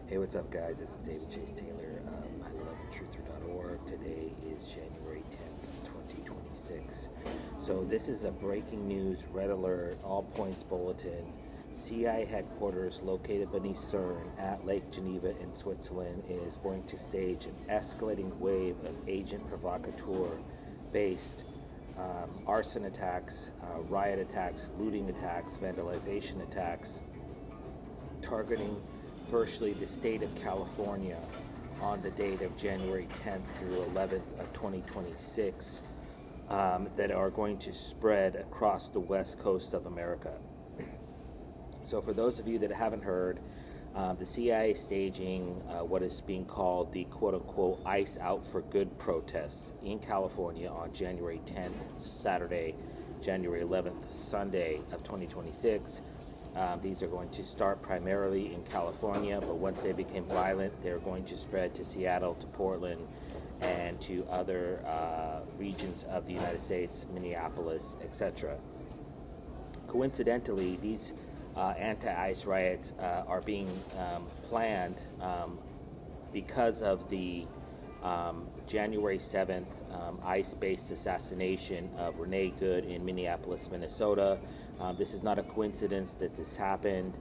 Hey, what's up, guys? This is David Chase Taylor. I love thetruther.org. Today is January 10th, 2026. So, this is a breaking news red alert, all points bulletin. CIA headquarters located beneath CERN at Lake Geneva in Switzerland is going to stage an escalating wave of agent provocateur based arson attacks, riot attacks, looting attacks, vandalization attacks, targeting virtually the state of California on the date of January 10th through 11th of 2026 that are going to spread across the west coast of America. So for those of you that haven't heard, the CIA is staging what is being called the quote-unquote ICE Out for Good protests in California on January 10th, Saturday, January 11th, Sunday of 2026. These are going to start primarily in California, but once they become violent, they're going to spread to Seattle, to Portland, and to other regions of the United States, Minneapolis, etc. Coincidentally, these anti-ICE riots are being planned because of the January 7th ICE-based assassination of Renee Good in Minneapolis, Minnesota. This is not a coincidence that this happened.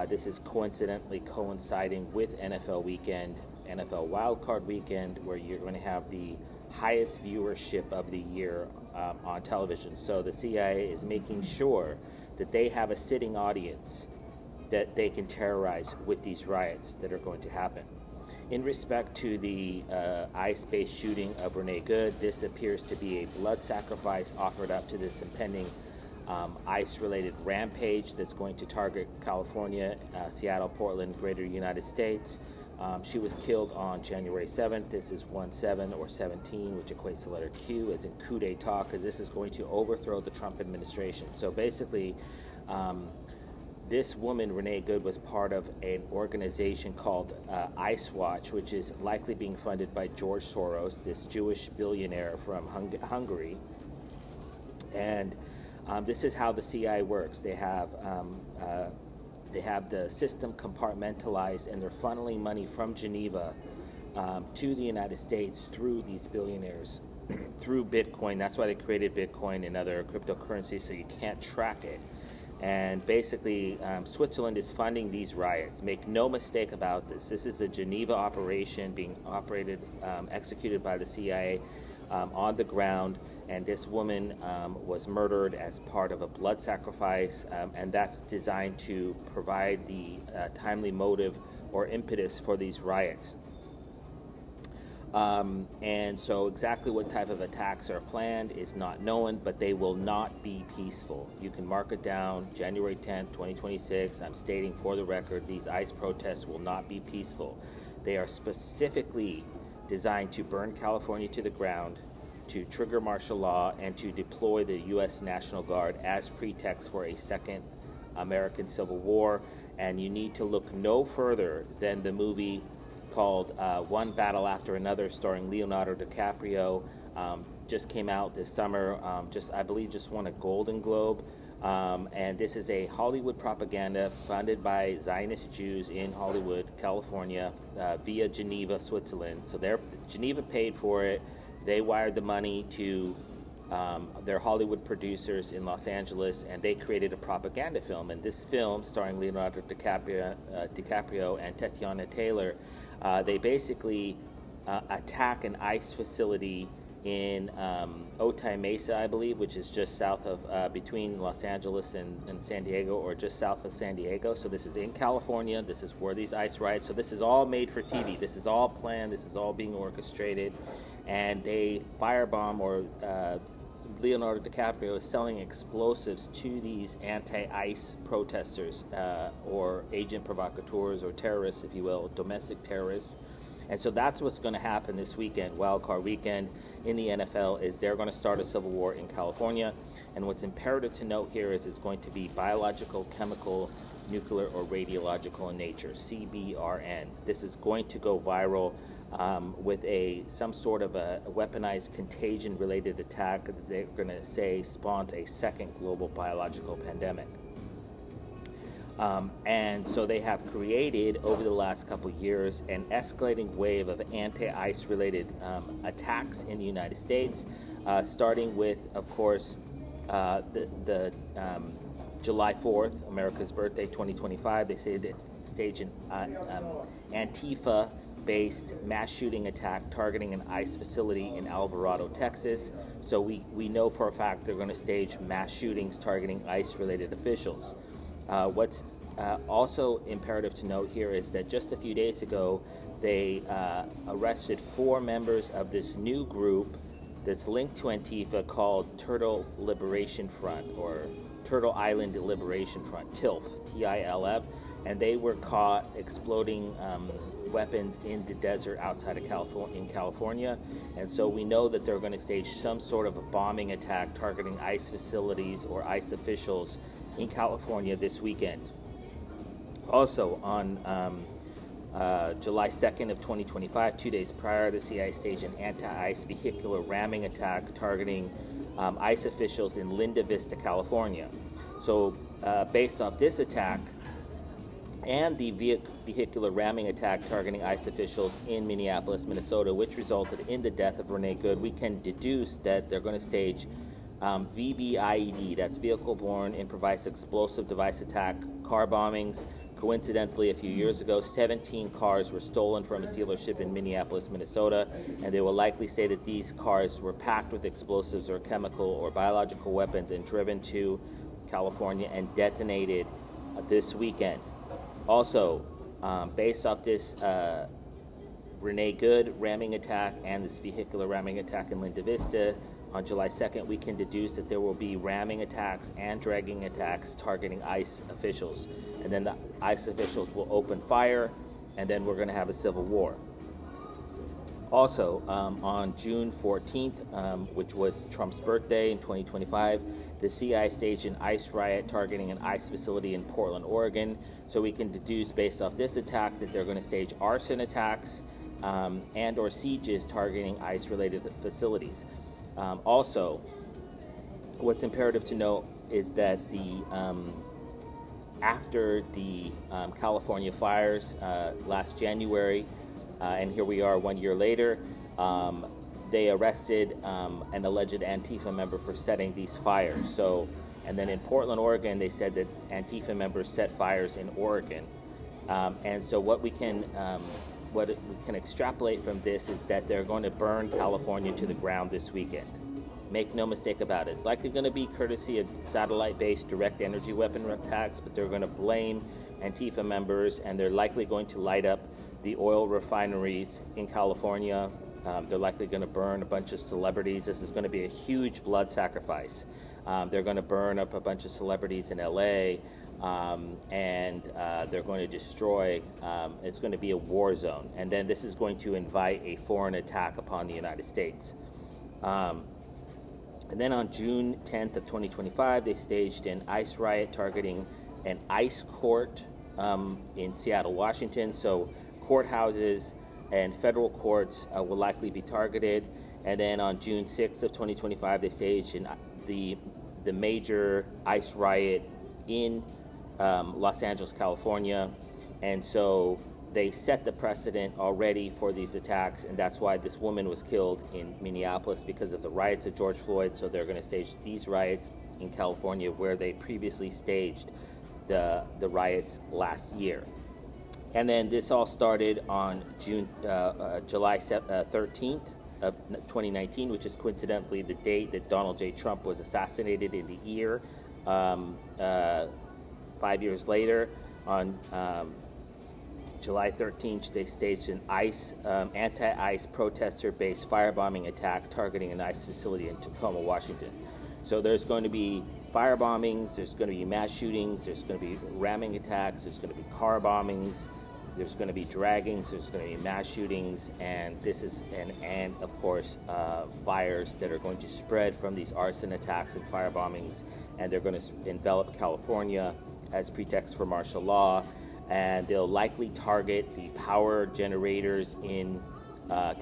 This is coincidentally coinciding with NFL weekend, NFL wildcard weekend, where you're going to have the highest viewership of the year on television. So the CIA is making sure that they have a sitting audience that they can terrorize with these riots that are going to happen. In respect to the ICE-based shooting of Renee Good, this appears to be a blood sacrifice offered up to this impending ICE-related rampage that's going to target California, Seattle, Portland, greater United States. She was killed on January 7th. This is 17 or 17, which equates to letter Q, as in coup d'etat, because this is going to overthrow the Trump administration. So basically, this woman, Renee Good, was part of an organization called ICE Watch, which is likely being funded by George Soros, this Jewish billionaire from Hungary. And this is how the CIA works. They have the system compartmentalized, and they're funneling money from Geneva to the United States through these billionaires, through Bitcoin. That's why they created Bitcoin and other cryptocurrencies, so you can't track it. And basically, Switzerland is funding these riots. Make no mistake about this. This is a Geneva operation being executed by the CIA on the ground. And this woman was murdered as part of a blood sacrifice, and that's designed to provide the timely motive or impetus for these riots. And so exactly what type of attacks are planned is not known, but they will not be peaceful. You can mark it down, January 10th, 2026. I'm stating for the record, these ICE protests will not be peaceful. They are specifically designed to burn California to the ground, to trigger martial law, and to deploy the U.S. National Guard as pretext for a second American Civil War. And you need to look no further than the movie called One Battle After Another, starring Leonardo DiCaprio. Just came out this summer, I believe just won a Golden Globe. And this is a Hollywood propaganda funded by Zionist Jews in Hollywood, California, via Geneva, Switzerland. So Geneva paid for it. They wired the money to their Hollywood producers in Los Angeles, and they created a propaganda film. And this film, starring Leonardo DiCaprio and Tatiana Taylor, they basically attack an ICE facility in Otay Mesa, I believe, which is just south of, between Los Angeles and San Diego, or just south of San Diego. So this is in California. This is where these ICE riots. So this is all made for TV. This is all planned. This is all being orchestrated. And they firebomb, or Leonardo DiCaprio is selling explosives to these anti-ICE protesters, or agent provocateurs, or terrorists, if you will, domestic terrorists. And so that's what's going to happen this weekend, wildcard weekend in the NFL, is they're going to start a civil war in California. And what's imperative to note here is it's going to be biological, chemical, nuclear, or radiological in nature, CBRN. This is going to go viral with some sort of a weaponized contagion-related attack that they're going to say spawns a second global biological pandemic. And so they have created, over the last couple of years, an escalating wave of anti-ice related attacks in the United States, starting with, of course, the July 4th, America's birthday, 2025. They say that stage an Antifa-based mass shooting attack targeting an ICE facility in Alvarado, Texas. So we know for a fact they're going to stage mass shootings targeting ICE-related officials. What's also imperative to note here is that just a few days ago, they arrested 4 members of this new group that's linked to Antifa called Turtle Liberation Front, or Turtle Island Liberation Front, TILF, T-I-L-F, and they were caught exploding weapons in the desert outside of California, and so we know that they're going to stage some sort of a bombing attack targeting ICE facilities or ICE officials in California this weekend. Also, on July 2nd of 2025, 2 days prior, the CIA staged an anti-ICE vehicular ramming attack targeting ICE officials in Linda Vista, California. So based off this attack and the vehicular ramming attack targeting ICE officials in Minneapolis, Minnesota, which resulted in the death of Renee Good, we can deduce that they're going to stage VBIED, that's Vehicle-Borne Improvised Explosive Device Attack, car bombings. Coincidentally, a few years ago, 17 cars were stolen from a dealership in Minneapolis, Minnesota, and they will likely say that these cars were packed with explosives or chemical or biological weapons and driven to California and detonated this weekend. Also, based off this Renee Good ramming attack and this vehicular ramming attack in Linda Vista, on July 2nd, we can deduce that there will be ramming attacks and dragging attacks targeting ICE officials. And then the ICE officials will open fire, and then we're going to have a civil war. Also, on June 14th, which was Trump's birthday in 2025, the CIA staged an ICE riot targeting an ICE facility in Portland, Oregon. So we can deduce based off this attack that they're going to stage arson attacks and or sieges targeting ICE-related facilities. Also, what's imperative to note is that after the California fires last January, and here we are 1 year later, they arrested an alleged Antifa member for setting these fires. So, and then in Portland, Oregon, they said that Antifa members set fires in Oregon. And so what we can extrapolate from this is that they're going to burn California to the ground this weekend. Make no mistake about it. It's likely going to be courtesy of satellite-based direct energy weapon attacks, but they're going to blame Antifa members, and they're likely going to light up the oil refineries in California. They're likely going to burn a bunch of celebrities. This is going to be a huge blood sacrifice. They're going to burn up a bunch of celebrities in LA, and they're going to destroy, it's going to be a war zone. And then this is going to invite a foreign attack upon the United States. And then on June 10th of 2025, they staged an ICE riot targeting an ICE court in Seattle, Washington. So courthouses and federal courts will likely be targeted. And then on June 6th of 2025, they staged the major ICE riot in Los Angeles, California. And so they set the precedent already for these attacks, and that's why this woman was killed in Minneapolis, because of the riots of George Floyd. So they're going to stage these riots in California, where they previously staged the riots last year. And then this all started on July 13th of 2019, which is coincidentally the date that Donald J. Trump was assassinated in the ear. 5 years later, on July 13th, they staged an anti-ICE protester-based firebombing attack targeting an ICE facility in Tacoma, Washington. So there's going to be fire bombings, there's going to be mass shootings, there's going to be ramming attacks, there's going to be car bombings, there's going to be draggings, there's going to be mass shootings, and this is and of course fires that are going to spread from these arson attacks and fire bombings, and they're going to envelop California as pretext for martial law, and they'll likely target the power generators in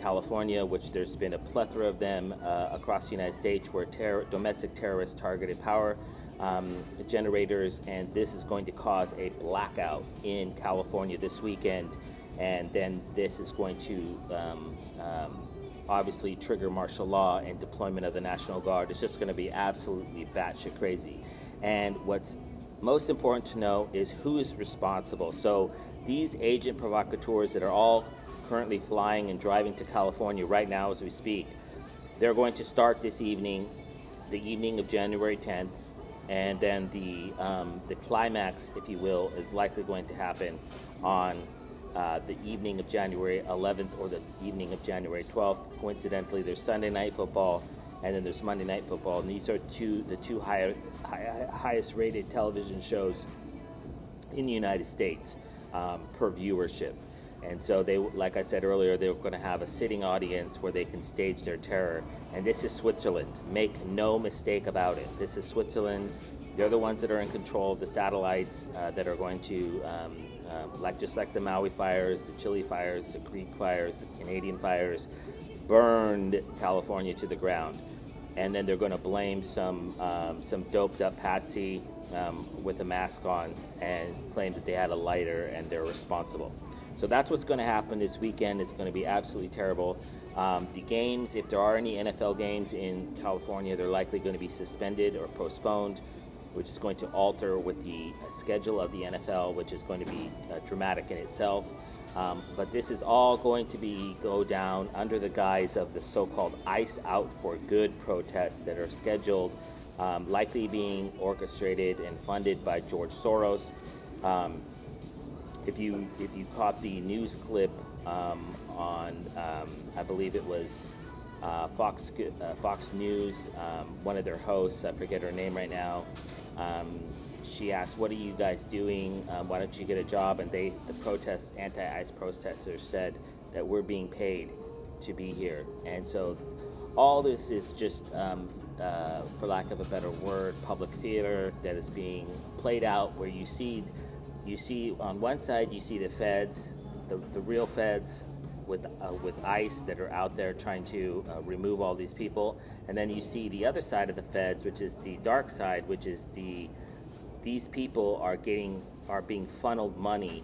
California, which there's been a plethora of them across the United States, where domestic terrorists targeted power generators, and this is going to cause a blackout in California this weekend. And then this is going to obviously trigger martial law and deployment of the National Guard. It's just going to be absolutely batshit crazy. And what's most important to know is who is responsible. So these agent provocateurs that are all currently flying and driving to California right now as we speak, they're going to start this evening, the evening of January 10th, and then the climax, if you will, is likely going to happen on the evening of January 11th or the evening of January 12th. Coincidentally, there's Sunday Night Football and then there's Monday Night Football, and these are the two highest rated television shows in the United States per viewership. And so they, like I said earlier, they're going to have a sitting audience where they can stage their terror. And this is Switzerland. Make no mistake about it. This is Switzerland. They're the ones that are in control of the satellites that are going to, just like the Maui fires, the Chile fires, the Greek fires, the Canadian fires, burned California to the ground. And then they're going to blame some doped up patsy with a mask on and claim that they had a lighter and they're responsible. So that's what's going to happen this weekend. It's going to be absolutely terrible. The games, if there are any NFL games in California, they're likely going to be suspended or postponed, which is going to alter with the schedule of the NFL, which is going to be dramatic in itself. But this is all going to go down under the guise of the so-called Ice Out for Good protests that are scheduled, likely being orchestrated and funded by George Soros. If you caught the news clip on, I believe it was Fox News, one of their hosts, I forget her name right now, she asked, "What are you guys doing? Why don't you get a job?" And the anti-ICE protesters said that we're being paid to be here. And so all this is just, for lack of a better word, public theater that is being played out, where you see on one side, you see the feds, the real feds with ICE that are out there trying to remove all these people. And then you see the other side of the feds, which is the dark side, which is these people are being funneled money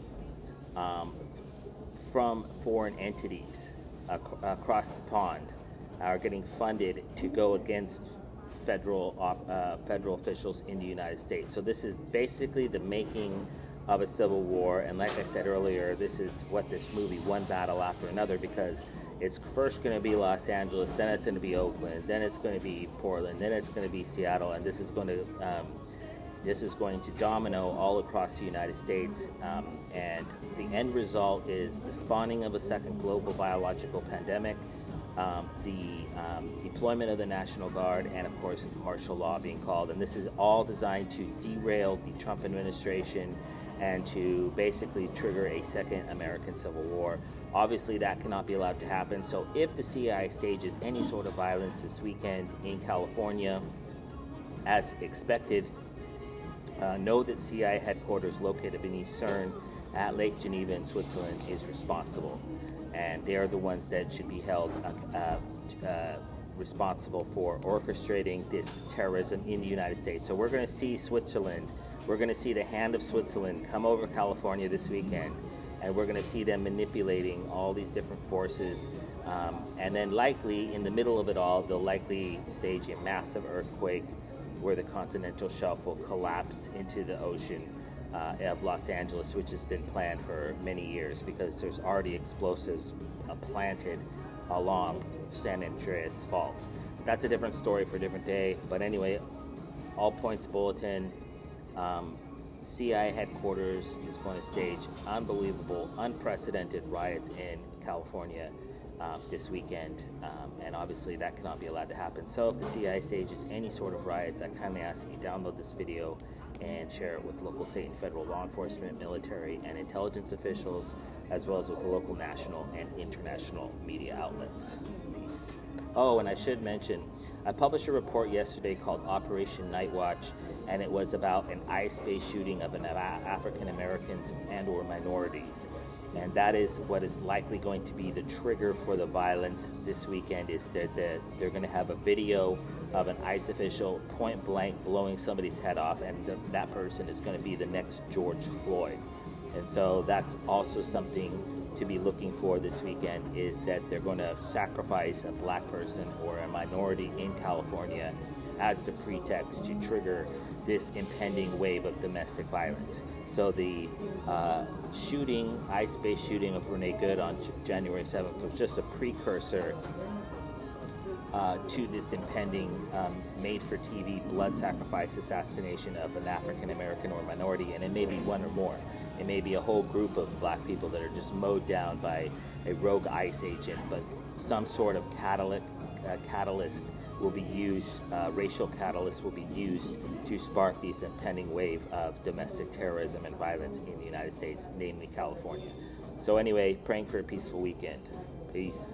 from foreign entities across the pond, are getting funded to go against federal officials in the United States. So this is basically the making of a civil war. And like I said earlier, this is what this movie, one battle after another, because it's first going to be Los Angeles, then it's going to be Oakland, then it's going to be Portland, then it's going to be Seattle, and this is going to domino all across the United States. And the end result is the spawning of a second global biological pandemic, the deployment of the National Guard, and of course martial law being called. And this is all designed to derail the Trump administration and to basically trigger a second American Civil War. Obviously, that cannot be allowed to happen. So if the CIA stages any sort of violence this weekend in California, as expected, know that CIA headquarters located beneath CERN at Lake Geneva in Switzerland is responsible. And they are the ones that should be held responsible for orchestrating this terrorism in the United States. So we're going to see Switzerland. We're going to see the hand of Switzerland come over California this weekend, and we're going to see them manipulating all these different forces. And then likely, in the middle of it all, they'll likely stage a massive earthquake where the continental shelf will collapse into the ocean of Los Angeles, which has been planned for many years because there's already explosives planted along San Andreas Fault. That's a different story for a different day. But anyway, all points bulletin. CIA headquarters is going to stage unbelievable, unprecedented riots in California this weekend, and obviously that cannot be allowed to happen. So if the CIA stages any sort of riots, I kindly ask that you download this video and share it with local, state, and federal law enforcement, military, and intelligence officials, as well as with the local, national, and international media outlets. Peace. Oh, and I should mention, I published a report yesterday called Operation Night Watch, and it was about an ICE-based shooting of African Americans and or minorities. And that is what is likely going to be the trigger for the violence this weekend, is that they're going to have a video of an ICE official point blank blowing somebody's head off, and that person is going to be the next George Floyd. And so that's also something to be looking for this weekend, is that they're going to sacrifice a black person or a minority in California as the pretext to trigger this impending wave of domestic violence. So the shooting, ICE-based shooting of Renee Good on January 7th was just a precursor to this impending made-for-TV blood sacrifice assassination of an African-American or minority, and it may be one or more. It may be a whole group of black people that are just mowed down by a rogue ICE agent, but some sort of catalyst will be used, racial catalyst will be used to spark this impending wave of domestic terrorism and violence in the United States, namely California. So anyway, praying for a peaceful weekend. Peace.